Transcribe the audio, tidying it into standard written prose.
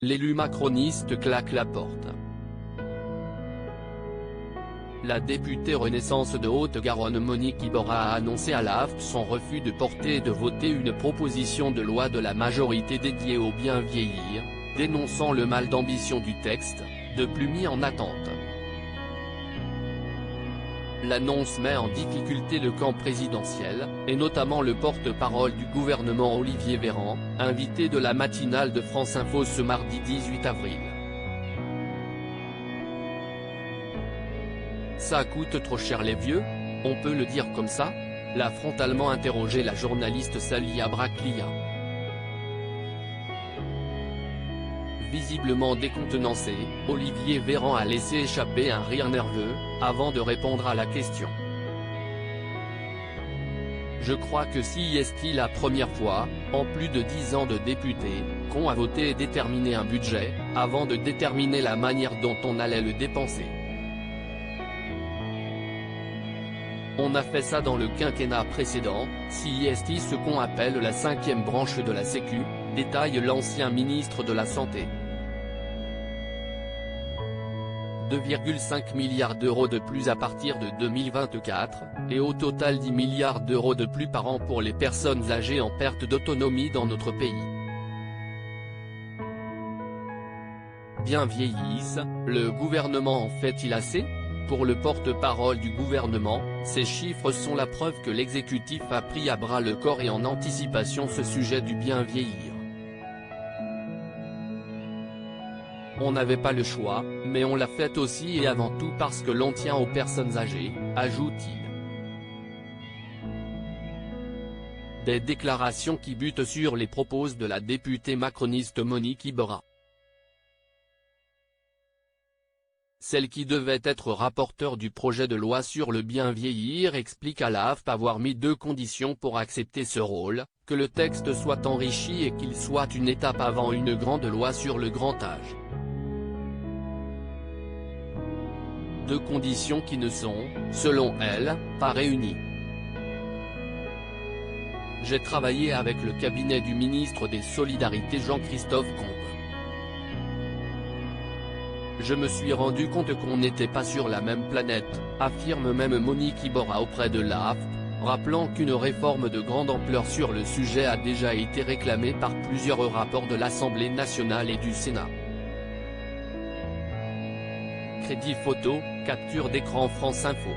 l'élu macroniste claque la porte. La députée Renaissance de Haute-Garonne Monique Iborra a annoncé à l'AFP son refus de porter et de voter une proposition de loi de la majorité dédiée au bien vieillir, dénonçant le mal d'ambition du texte, de plus mis en attente. L'annonce met en difficulté le camp présidentiel, et notamment le porte-parole du gouvernement Olivier Véran, invité de la matinale de France Info ce mardi 18 avril. Ça coûte trop cher les vieux, on peut le dire comme ça, l'a frontalement interrogé la journaliste Salia Braclia. Visiblement décontenancé, Olivier Véran a laissé échapper un rire nerveux, avant de répondre à la question. Je crois que si est la première fois, en plus de 10 ans de député, qu'on a voté et déterminé un budget, avant de déterminer la manière dont on allait le dépenser. On a fait ça dans le quinquennat précédent, si est ce qu'on appelle la 5e branche de la Sécu, détaille l'ancien ministre de la Santé. 2,5 milliards d'euros de plus à partir de 2024, et au total 10 milliards d'euros de plus par an pour les personnes âgées en perte d'autonomie dans notre pays. Bien vieillissent, le gouvernement en fait-il assez ? Pour le porte-parole du gouvernement, ces chiffres sont la preuve que l'exécutif a pris à bras le corps et en anticipation ce sujet du bien vieillir. On n'avait pas le choix, mais on l'a fait aussi et avant tout parce que l'on tient aux personnes âgées, ajoute-t-il. Des déclarations qui butent sur les propos de la députée macroniste Monique Iborra. Celle qui devait être rapporteure du projet de loi sur le bien vieillir explique à l'AFP avoir mis 2 conditions pour accepter ce rôle, que le texte soit enrichi et qu'il soit une étape avant une grande loi sur le grand âge. 2 conditions qui ne sont, selon elle, pas réunies. J'ai travaillé avec le cabinet du ministre des Solidarités Jean-Christophe Combe. Je me suis rendu compte qu'on n'était pas sur la même planète, affirme même Monique Iborra auprès de l'AFP, rappelant qu'une réforme de grande ampleur sur le sujet a déjà été réclamée par plusieurs rapports de l'Assemblée nationale et du Sénat. Crédit photo, capture d'écran France Info.